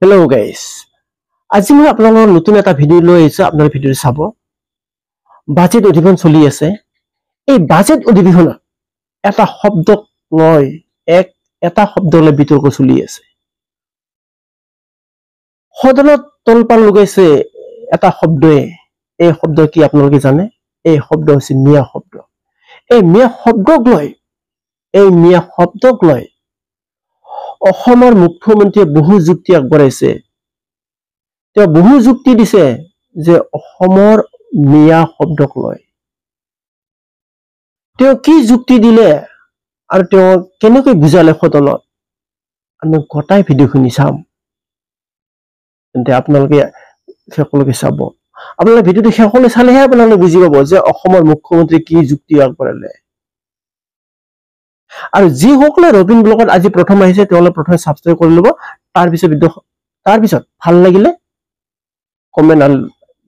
Hello guys. আজি মই আপোনালোকৰ নতুন এটা ভিডিও লৈ আহিছো আপোনাৰ ভিডিও চাব। বাজেট অধিবেশন চলি আছে। এই বাজেট অধিবেশনত এটা শব্দ লয় এটা শব্দ লৈ বিতৰ্ক চলি আছে। সদনত তলপাল লগাইছে এটা শব্দই। এই শব্দ কি আপোনালোকে জানে? এই শব্দ হৈছে মিয়া শব্দ। এই মিয়া শব্দক লৈ অসমৰ মুখ্যমন্ত্ৰীয়ে বহু যুক্তি আগবঢ়াইছে। তেওঁ বহু যুক্তি দিছে যে অসমৰ মিয়া শব্দক লৈ তেওঁ কি যুক্তি দিলে আৰু তেওঁ কেনেকৈ বুজালে সদনত আমি গোটাই ভিডিওখিনি চাম। তেন্তে আপোনালোকে শেষলৈকে চাব। আপোনালোকে ভিডিওটো শেষলৈ চালেহে আপোনালোকে বুজি পাব যে অসমৰ মুখ্যমন্ত্ৰী কি যুক্তি আগবঢ়ালে। আৰু যিসকলে ৰবিন ব্লগত আজি প্ৰথম আহিছে তেওঁলোকে প্ৰথমে সাবস্ক্ৰাইব কৰি ল'ব। তাৰপিছত ভাল লাগিলে কমেন্ট আৰু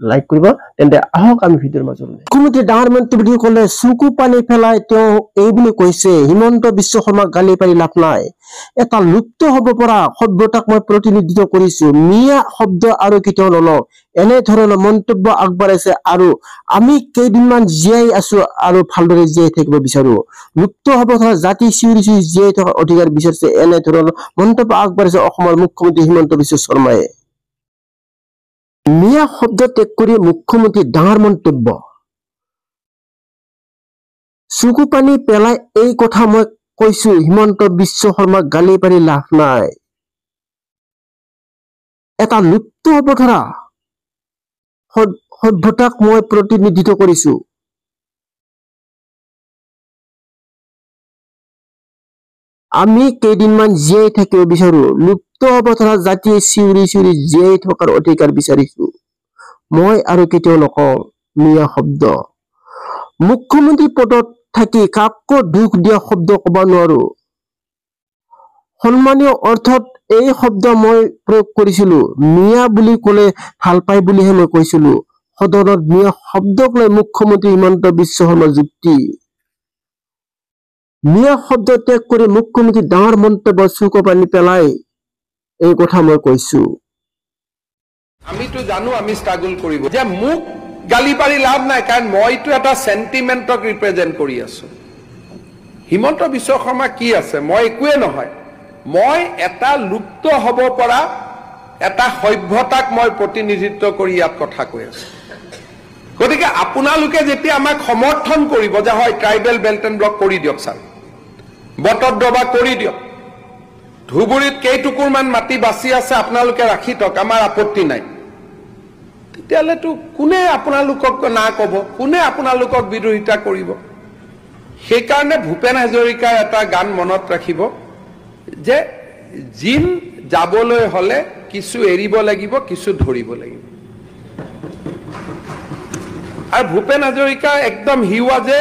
লাইক কৰিব। তেন্তে আহক আমি ভিডিওৰ মাজলৈ। মুখ্যমন্ত্ৰী ডাঙৰ মন্তব্য ক'লে চকু পানী পেলাই তেওঁ এই বুলি কৈছে হিমন্ত বিশ্ব শৰ্মাক গালি পাৰি লাভ নাই। এটা লুপ্ত হ'ব পৰা সভ্যতাক মই প্ৰতিনিধিত্ব কৰিছো। মিয়া শব্দ আৰু কেতিয়াও নলওঁ। এনে ধৰণৰ মন্তব্য আগবঢ়াইছে আৰু আমি কেইদিনমান জীয়াই আছো আৰু ভালদৰে জীয়াই থাকিব বিচাৰো। লুপ্ত হ'ব ধৰা জাতি চিঞৰি চিঞৰি জীয়াই থকাৰ অধিকাৰ বিচাৰিছে। এনে ধৰণৰ মন্তব্য আগবঢ়াইছে অসমৰ মুখ্যমন্ত্ৰী হিমন্ত বিশ্ব শৰ্মাই। মিয়া শব্দ ত্যাগ কৰি মুখ্যমন্ত্ৰী ডাঙৰ মন্তব্য। চকু পানী পেলাই এই কথা মই কৈছো হিমন্ত বিশ্ব শৰ্মাক গালি পাৰি লাভ নাই। এটা লুপ্ত হ'ব ধৰা সভ্যতাক মই প্ৰতিনিধিত্ব কৰিছো। আমি কেইদিনমান জীয়াই থাকিব বিচাৰো। লুপ্ত হ'ব ধৰা জাতিয়ে চিঞৰি চিঞৰি জীয়াই থকাৰ অধিকাৰ বিচাৰিছো। মই আৰু কেতিয়াও নকওঁ মিয়া শব্দ। মুখ্যমন্ত্ৰী পদত থাকি কাকো দুখ দিয়া শব্দ ক'ব নোৱাৰো। সন্মানীয় অৰ্থত এই শব্দ মই প্ৰয়োগ কৰিছিলো। মিয়া বুলি ক'লে ভাল পাই বুলিহে মই কৈছিলো। সদনত মিয়া শব্দক লৈ মুখ্যমন্ত্ৰী হিমন্ত বিশ্ব শৰ্মাৰ যুক্তি। মিয়া শব্দ ত্যাগ কৰি মুখ্যমন্ত্ৰী ডাঙৰ মন্তব্য চকু পানী পেলাই এই কথা মই কৈছো। আমিতো জানো আমি ষ্ট্ৰাগল কৰিব যে মোক গালি পাৰি লাভ নাই, কাৰণ মইতো এটা সেন্টিমেন্টক ৰিপ্ৰেজেন্ট কৰি আছো। হিমন্ত বিশ্ব শৰ্মা কি আছে? মই একোৱে নহয়। মই এটা লুপ্ত হ'ব পৰা এটা সভ্যতাক মই প্ৰতিনিধিত্ব কৰি ইয়াত কথা কৈ আছো। গতিকে আপোনালোকে যেতিয়া আমাক সমৰ্থন কৰিব যে হয় ট্ৰাইবেল বেল্ট এণ্ড ব্লক কৰি দিয়ক ছাৰ, বটত দবা কৰি দিয়ক, ধুবুৰীত কেইটুকুৰমান মাটি বাচি আছে আপোনালোকে ৰাখি থওক, আমাৰ আপত্তি নাই, তেতিয়াহ'লেতো কোনে আপোনালোকক না ক'ব? কোনে আপোনালোকক বিৰোধিতা কৰিব? সেইকাৰণে ভূপেন হাজৰিকাৰ এটা গান মনত ৰাখিব যে জিন যাবলৈ হ'লে কিছু এৰিব লাগিব, কিছু ধৰিব লাগিব। আৰু ভূপেন হাজৰিকা একদম হি ৱাজ এ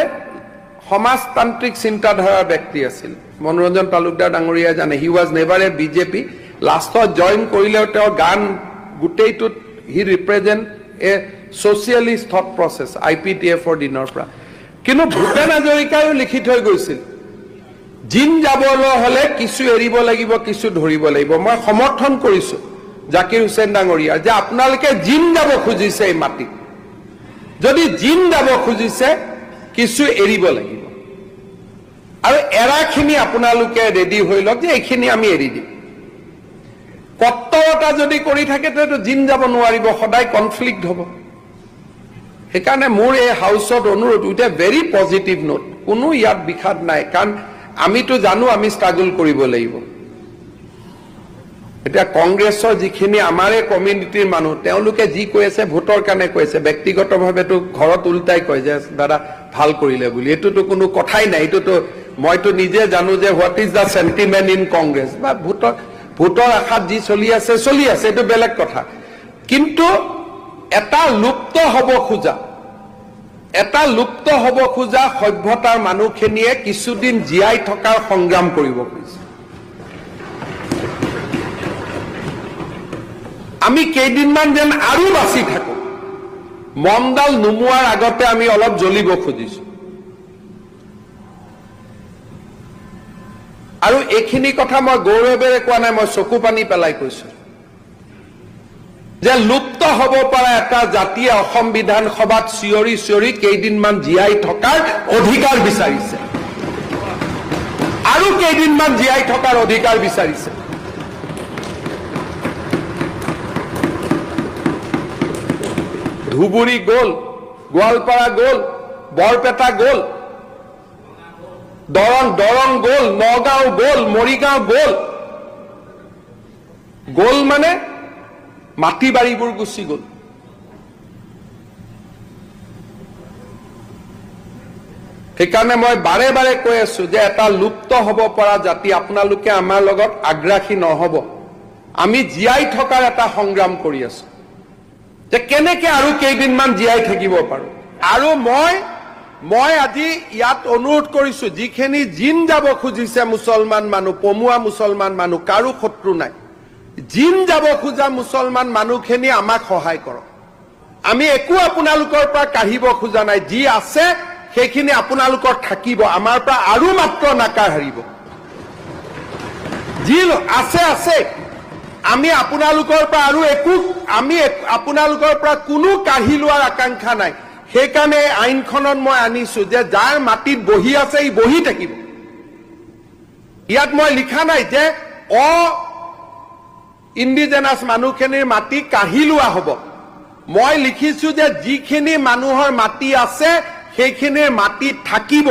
সমাজতান্ত্ৰিক চিন্তাধাৰাৰ ব্যক্তি আছিল। মনোৰঞ্জন তালুকদাৰ ডাঙৰীয়া জানে he was never A BJP. লাষ্টত জইন কৰিলেও তেওঁৰ গান গোটেইটোত হি ৰিপ্ৰেজেণ্ট এ ছ'চিয়েলিষ্ট থট প্ৰচেছ IPTFৰ দিনৰ পৰা। কিন্তু ভূপেন হাজৰিকায়ো লিখি থৈ গৈছিল জিন যাবলৈ হ'লে কিছু এৰিব লাগিব, কিছু ধৰিব লাগিব। মই সমৰ্থন কৰিছো জাকিৰ হুছেইন ডাঙৰীয়া যে আপোনালোকে জিন যাব খুজিছে এই মাটিত, যদি জিন যাব খুজিছে কিছু এৰিব লাগিব, আৰু এৰাখিনি আপোনালোকে ৰেডি হৈ লওক যে এইখিনি আমি এৰি দিম। কট্টৰতা যদি কৰি থাকে তেতিয়াতো জিন যাব নোৱাৰিব, সদায় কনফ্লিক্ট হ'ব। সেইকাৰণে মোৰ এই হাউচত অনুৰোধ with a very positive note, কোনো ইয়াত বিষাদ নাই, কাৰণ আমিতো জানো আমি ষ্ট্ৰাগল কৰিব লাগিব। এতিয়া কংগ্ৰেছৰ যিখিনি আমাৰে কমিউনিটিৰ মানুহ তেওঁলোকে যি কৈ আছে ভোটৰ কাৰণে কৈ আছে, ব্যক্তিগতভাৱেতো ঘৰত উল্টাই কয় যে দাদা ভাল কৰিলে বুলি। এইটোতো কোনো কথাই নাই। এইটোতো মইতো নিজে জানো যে what is the sentiment in Congress, বা ভোটৰ আশাত যি চলি আছে এইটো বেলেগ কথা। কিন্তু এটা লুপ্ত হ'ব খোজা সভ্যতাৰ মানুহখিনিয়ে কিছুদিন জীয়াই থকাৰ সংগ্ৰাম কৰিব খুজিছে। আমি কেইদিনমান যেন আৰু বাচি থাকো, মনডাল নুমোৱাৰ আগতে আমি অলপ জ্বলিব খুজিছো। আৰু এইখিনি কথা মই গৌৰৱেৰে কোৱা নাই, মই চকু পানী পেলাই কৈছো। যে লুপ্ত হ'ব পৰা এটা জাতিয়ে অসম বিধানসভাত চিঞৰি চিঞৰি কেইদিনমান জীয়াই থকাৰ অধিকাৰ বিচাৰিছে আৰু কেইদিনমান জীয়াই থকাৰ অধিকাৰ বিচাৰিছে ধুবুৰী গ'ল গোৱালপাৰা গ'ল বৰপেটা গ'ল দৰং গ'ল নগাঁও গ'ল মৰিগাঁও গ'ল মানে মাটি বাৰীবোৰ গুচি গ'ল সেইকাৰণে মই বাৰে বাৰে কৈ আছো যে এটা লুপ্ত হ'ব পৰা জাতি আপোনালোকে আমাৰ লগত আগ্ৰাসী নহ'ব আমি জীয়াই থকাৰ এটা সংগ্ৰাম কৰি আছো যে কেনেকে আৰু কেইদিনমান জীয়াই থাকিব পাৰো আৰু মই আজি ইয়াত অনুৰোধ কৰিছো যিখিনি জিন যাব খুজিছে মুছলমান মানুহ পমুৱা মুছলমান মানুহ কাৰো শত্ৰু নাই জিন যাব খোজা মুছলমান মানুহখিনি আমাক সহায় কৰক আমি একো আপোনালোকৰ পৰা কাঢ়িব খোজা নাই যি আছে সেইখিনি আপোনালোকৰ থাকিব আমাৰ পৰা আৰু মাত্ৰ নাকাৰ হাৰিব যি আছে আমি আপোনালোকৰ পৰা আৰু একো আমি আপোনালোকৰ পৰা কোনো কাঢ়ি লোৱাৰ আকাংক্ষা নাই সেইকাৰণে আইনখনত মই আনিছো যে যাৰ মাটিত বহি আছে ই বহি থাকিব ইয়াত মই লিখা নাই যে ইণ্ডিজেনাছ মানুহখিনিৰ মাটি কাঢ়ি লোৱা হ'ব মই লিখিছো যে যিখিনি মানুহৰ মাটি আছে সেইখিনিৰ মাটি থাকিব